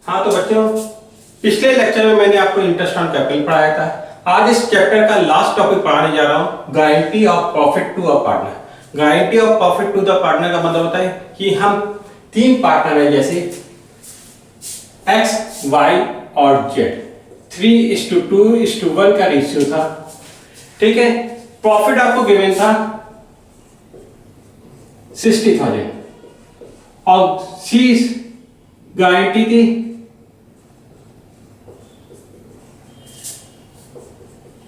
हाँ तो बच्चों, पिछले लेक्चर में मैंने आपको इंटरेस्ट ऑन कैपिटल पढ़ाया था। आज इस चैप्टर का लास्ट टॉपिक पढ़ाने जा रहा हूँ, guarantee of profit to a partner. Guarantee of profit to the partner का मतलब होता है कि हम तीन पार्टनर हैं, जैसे एक्स, वाई और जेड। 3:2:1 का रेशियो था। ठीक है, प्रॉफिट आपको गिवन था 60,000 और सी गारंटी थी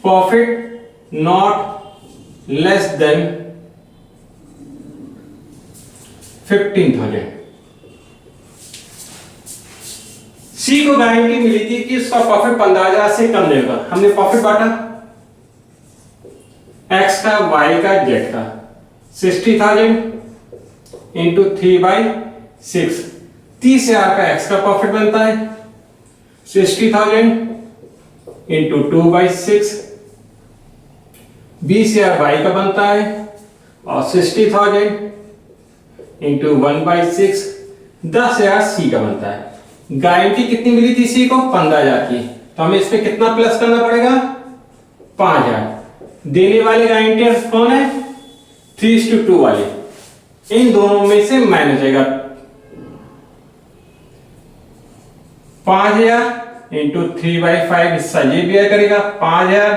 प्रॉफिट नॉट लेस देन 15,000। सी को गारंटी मिली थी कि उसका प्रॉफिट 15,000 से कम नहीं होगा। हमने प्रॉफिट बांटा एक्स का, वाई का, जेड का। 60,000 इंटू 3/6, 30,000 का एक्स का प्रॉफिट बनता है। 60,000 इंटू 2/6, 20,000 वाई का बनता है। और 60,000 इंटू 1/6, 10,000 सी का बनता है। गारंटी कितनी मिली थी सी को? 15,000 की। तो हमें इसमें कितना प्लस करना पड़ेगा? 5,000। देने वाले गारंटर कौन है? 3:2 वाले। इन दोनों में से माइनस जाएगा। 5,000 इंटू 3/5 हिस्सा ये भी करेगा। 5,000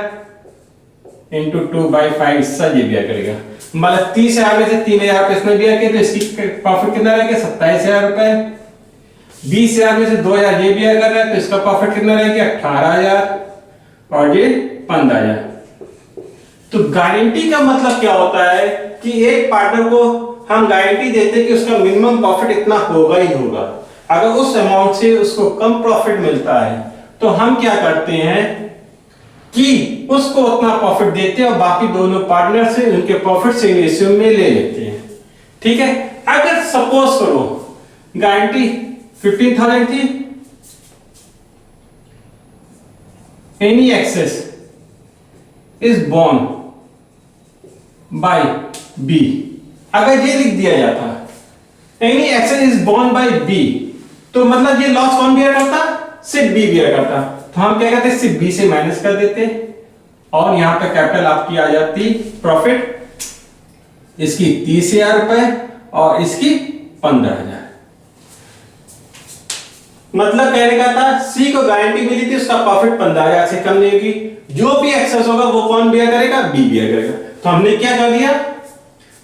इंटू 2/5 हिस्सा ये भी करेगा। मतलब 30,000 में से 3,000 इसमें भी आके, तो इसकी प्रॉफिट कितना रहेगा? 27,000 रुपए। 20,000 में से 2,000 ये भी कर रहा है, तो इसका प्रॉफिट कितना रहेगा? 18,000 और ये 15,000। तो गारंटी का मतलब क्या होता है कि एक पार्टनर को हम गारंटी देते हैं कि उसका मिनिमम प्रॉफिट इतना होगा ही होगा। अगर उस अमाउंट से उसको कम प्रॉफिट मिलता है तो हम क्या करते हैं कि उसको उतना प्रॉफिट देते हैं और बाकी दोनों पार्टनर से उनके प्रॉफिट से रेशियो में ले लेते हैं। ठीक है, अगर सपोज करो गारंटी 15,000 थी, any excess is borne by B. अगर ये लिख दिया जाता any excess is borne by B, तो मतलब ये लॉस कौन बियर करता? सिर्फ बी बियर करता। तो हम क्या करते? सिर्फ बी से माइनस कर देते और यहां पे कैपिटल आपकी आ जाती प्रॉफिट, इसकी 30,000 रुपए और इसकी 15,000। मतलब कहने का था, सी को गारंटी मिली थी उसका प्रॉफिट 15,000 से कम नहीं होगी। जो भी एक्सेस होगा वो कौन बियर करेगा? बी बियर करेगा। तो हमने क्या कर दिया,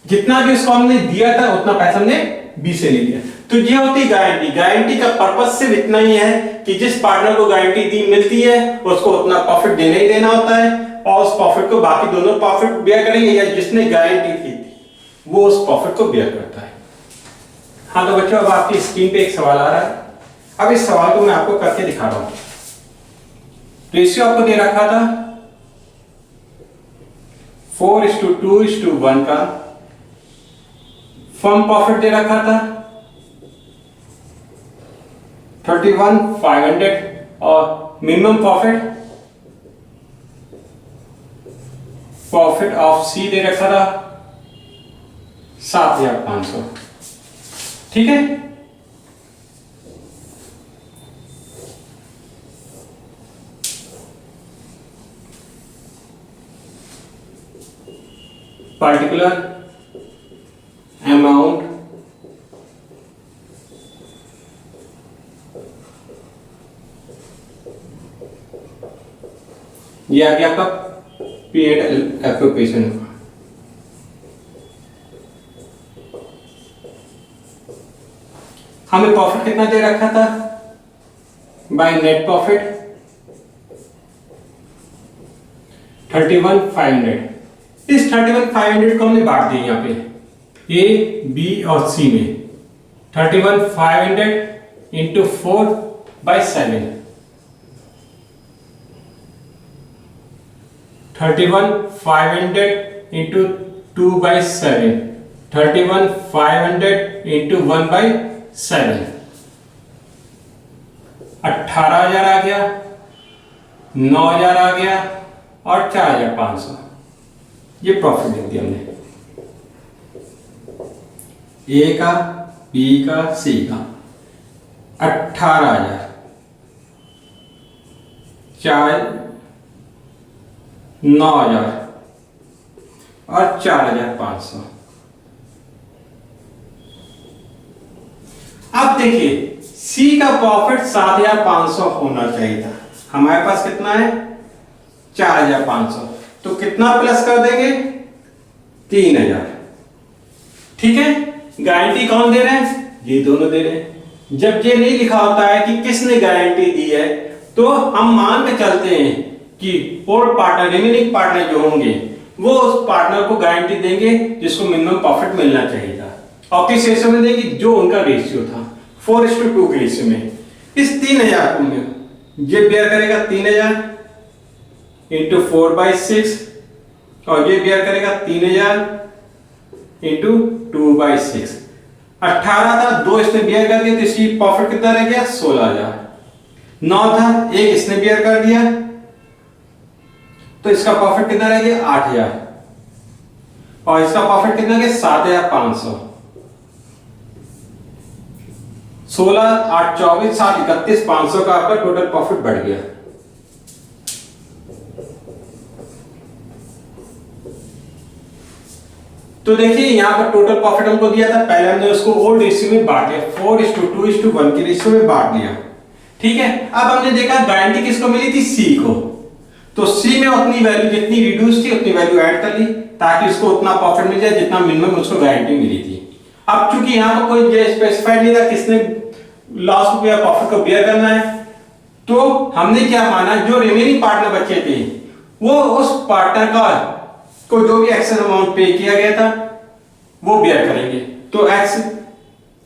जितना भी उसको हमने दिया था उतना पैसा हमने बी से ले लिया। तो ये होती गारंटी। गारंटी का पर्पस सिर्फ इतना ही है कि जिस पार्टनर को गारंटी दी मिलती है उसको उतना प्रॉफिट देना ही देना होता है और उस प्रॉफिट को बाकी दोनों प्रॉफिट बेयर करेंगे, या जिसने गारंटी दी थी वो उस प्रॉफिट को बेयर करता है। हाँ तो बच्चों, अब आपकी स्क्रीन पे एक सवाल आ रहा है। अब इस सवाल को मैं आपको करके दिखा रहा हूं। रेशियो आपको दे रखा था 4:2:1 का। फर्म प्रॉफिट दे रखा था 31,500 और मिनिमम प्रॉफिट ऑफ सी दे रखा था 7,500। ठीक है, particular amount ये आ गया आपका P&L एप्रोप्रिएशन। हमें प्रॉफिट कितना दे रखा था? By net profit 31,500। इस 31,500 को हमने बांट दिया यहाँ पे ए, बी और सी में। 31,500 इंटू 4/7, 31,500 इंटू 2/7, 31,500 इंटू 1/7, 18,000 आ गया, 9,000 आ गया और 4,500। ये प्रॉफिट दे दिया हमने ए का, बी का, सी का। 18,000 9,000 और 4,500। अब देखिए सी का प्रॉफिट 7,500 होना चाहिए था, हमारे पास कितना है 4,500, तो कितना प्लस कर देंगे 3,000। ठीक है, गारंटी कौन दे रहे हैं, ये दोनों दे रहे हैं। जब ये नहीं लिखा होता है कि किसने गारंटी दी है, तो हम मान के चलते हैं कि और पार्टनर रिमेनिंग पार्टनर जो होंगे वो उस पार्टनर को गारंटी देंगे जिसको मिनिमम प्रॉफिट मिलना चाहिए था, और किस रेशियो में देंगे, जो उनका रेशियो था 4:2 के रेशियो में। इस 3,000 को ये बेयर करेगा 3,000 इंटू 4/6, और ये बेयर करेगा 3,000 इंटू 2/6। 18 था, 2 इसने बियर कर दिया तो इसकी प्रॉफिट कितना रह गया 16,000। 9 था, 1 इसने बियर कर दिया तो इसका प्रॉफिट कितना रह गया 8,000, और इसका प्रॉफिट कितना गया 7,500। 16, 8, 24, 7, 31, 500 का आपका टोटल प्रॉफिट बढ़ गया। तो देखिए यहां पर टोटल प्रॉफिट हमको दिया था, पहले हमने उसको ओल्ड रेशियो में बांट दिया, 4:2:1 के रेशियो में बांट दिया। ठीक है, अब हमने देखा गारंटी किसको मिली थी, सी को, तो सी में उतनी वैल्यू जितनी रिड्यूस थी उतनी वैल्यू ऐड कर ली ताकि उसको उतना प्रॉफिट मिल जाए जितना मिनिमम उसको गारंटी मिली थी। अब चूंकि यहां पर कोई स्पेसिफाइड नहीं था किसने लॉस को या प्रॉफिट को बेयर करना है, तो हमने क्या माना, जो रिमेनिंग पार्टनर बचे थे वो उस पार्टनर का को जो भी एक्सेस अमाउंट पे किया गया था वो बेयर करेंगे। तो एक्स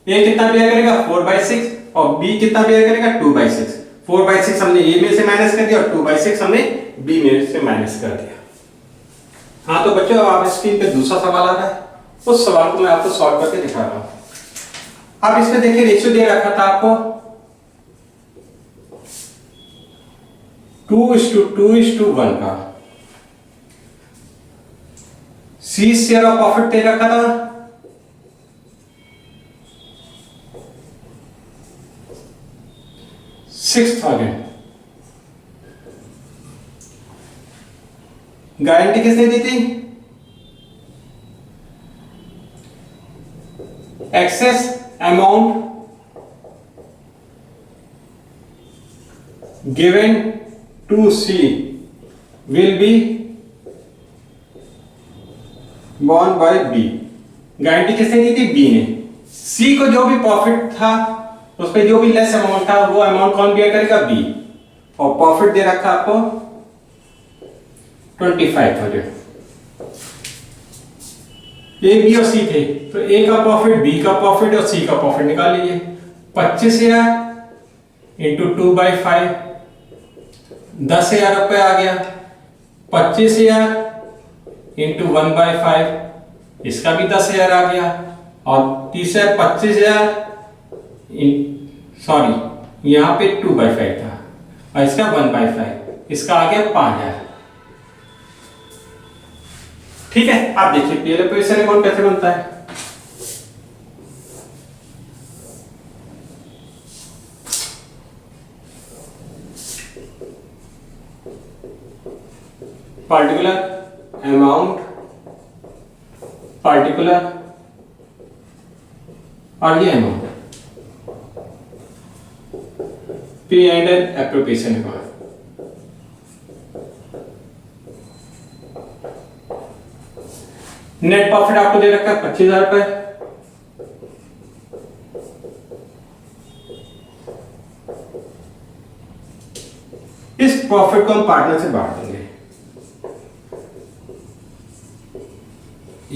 ए कितना बेयर करेगा 4/6, और बी कितना बेयर करेगा 2/6। 4/6 हमने ए में से माइनस कर दिया और 2/6 हमने बी में से माइनस कर दिया। हाँ तो बच्चों आप स्क्रीन पे दूसरा सवाल आ रहा है, उस सवाल को मैं आपको सॉल्व करके दिखा रहा हूं। अब इसमें देखिए रेशियो दे रखा था आपको 2:2:1 का। सी शेयर ऑफ प्रॉफिट दे रखा था 6,000। गारंटी किसने दी थी, excess amount given to C will be borne by B. Guarantee किसने दी थी, बी ने। सी को जो भी प्रॉफिट था उस पे जो भी लेस अमाउंट था वो अमाउंट कौन बेयर करेगा, बी, और प्रॉफिट दे रखा आपको 25,000। ए बी और सी थे, तो ए का प्रॉफिट, बी का प्रॉफिट और सी का प्रॉफिट निकाल लीजिए। 25,000 इंटू 2/5 10,000 रुपए आ गया। 25,000 इंटू 1/5 इसका भी 10,000 आ गया, और तीसरा 25,000 सॉरी यहां पे 2/5 था और इसका 1/5, इसका आ गया 5,000। ठीक है, आप देखिए पीएल पोजीशन अकाउंट कैसे बनता है। पार्टिकुलर अमाउंट, पार्टिकुलर और ये अमाउंट, पे and appropriation account. Net profit आपको दे रखा है 25,000 रुपए। इस प्रॉफिट को हम पार्टनर से बांट देंगे,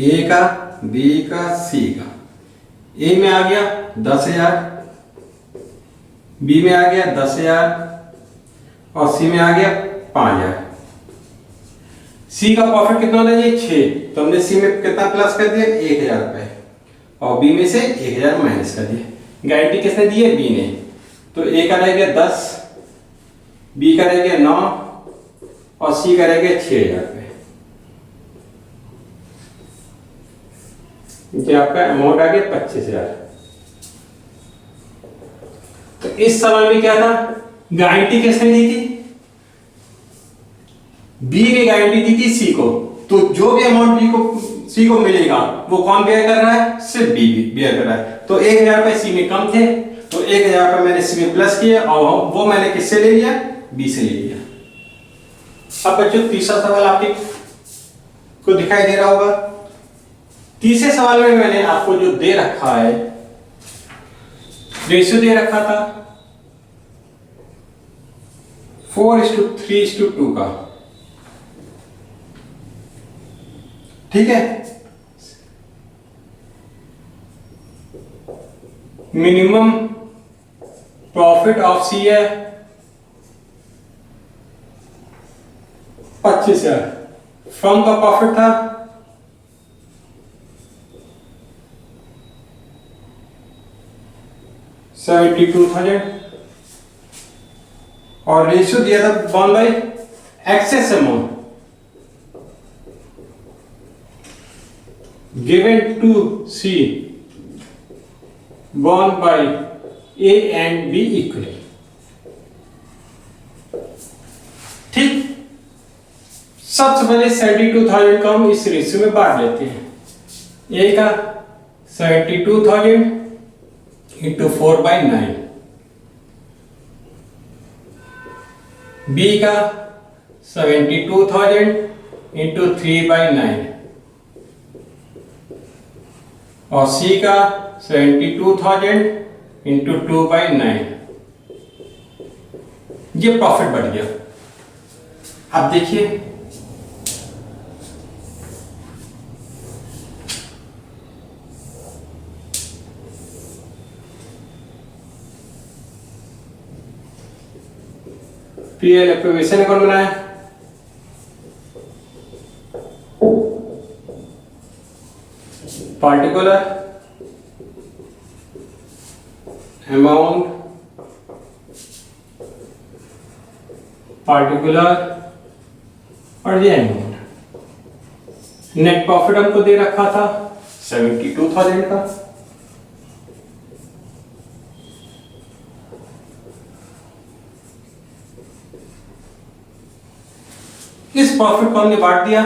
ए का, बी का, सी का। ए में आ गया 10,000, बी में आ गया 10,000 और सी में आ गया 5,000। सी का प्रॉफिट कितना होना चाहिए 6, तो हमने सी में कितना प्लस कर दिया 1,000 रुपए, और बी में से 1,000 माइनस कर दिया। गारंटी किसने दी है, बी ने, तो ए का रह गया 10, बी का रह गया 9 और सी का रह गया 6,000 रुपए। ये आपका अमाउंट आ गया 25,000। तो इस सवाल में क्या था, गारंटी किसने दी थी, बी ने गारंटी दी थी सी को, तो जो भी अमाउंट बी को सी को मिलेगा वो कौन बेयर कर रहा है? सिर्फ बी बेयर कर रहा है। तो 1000 रुपए सी में कम थे, तो 1000 रुपए मैंने सी में प्लस किया और वो मैंने किससे ले लिया? बी से ले लिया। अब बच्चों तीसरा सवाल आपके को दिखाई दे रहा होगा। तीसरे सवाल में मैंने आपको जो दे रखा है, रेशियो दे रखा था 4:3:2 का, ठीक है। मिनिमम प्रॉफिट ऑफ सी है 25,000, फर्म का प्रॉफिट था 72,000 और रेशियो दिया था 1/एक्सेस amount given to C borne by A and B equally, ठीक। सबसे पहले 72,000 को हम इस रेशियो में बांट लेते हैं। A का 72,000 इंटू 4/9, B का 72,000 इंटू 3/9 और C का 72,000 इंटू 2/9। ये प्रॉफिट बढ़ गया। अब देखिए पीएल एप्रोवेशन अकाउंट बनाया, पार्टिकुलर अमाउंट, पार्टिकुलर और ये अमाउंट। नेट प्रॉफिट हमको दे रखा था 72,000 का, इस प्रॉफिट को हमने बांट दिया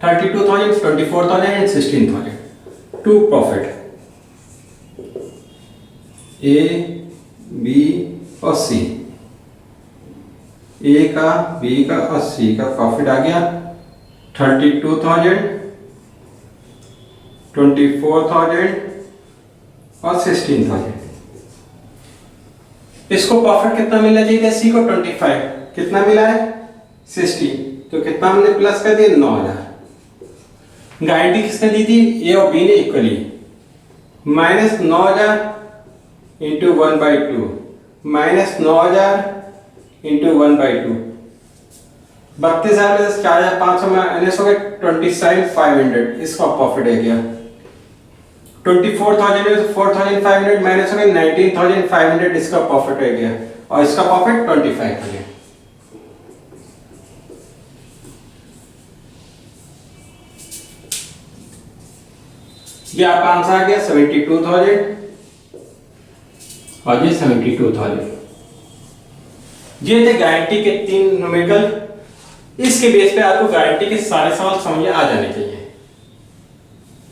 32,000, 24,000 and 16,000। To profit A, B और सी, ए का, बी का और सी का प्रॉफिट आ गया 32,000, 24,000 और 16,000। इसको प्रॉफिट कितना मिलना चाहिए? सी को 25, कितना मिला है? 60, तो कितना हमने प्लस कर दिया? 9,000। गारंटी किसने दी थी? ए और बी ने equally, minus 9,000 into 1/2, minus 9,000 into 1/2, 32,000 में 4,500 माइनस हो गए 27,500, इसका प्रॉफिट है गया। 24,000 में 4,500 माइनस हो गए 19,500, इसका प्रॉफिट है गया और इसका प्रॉफिट 25,000। ये आपका आंसर आ गया 72,000 और ये 72,000। ये थे गारंटी के 3 न्यूमेरिकल। इसके बेस पे आपको गारंटी के सारे सवाल समझ में आ जाने चाहिए।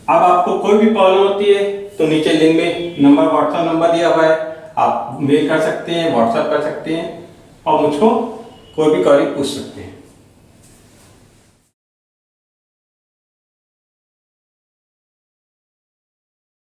अब आपको कोई भी प्रॉब्लम होती है तो नीचे लिंक में नंबर, व्हाट्सएप नंबर दिया हुआ है, आप मेल कर सकते हैं, व्हाट्सएप कर सकते हैं और मुझको कोई भी क्वेरी पूछ सकते हैं।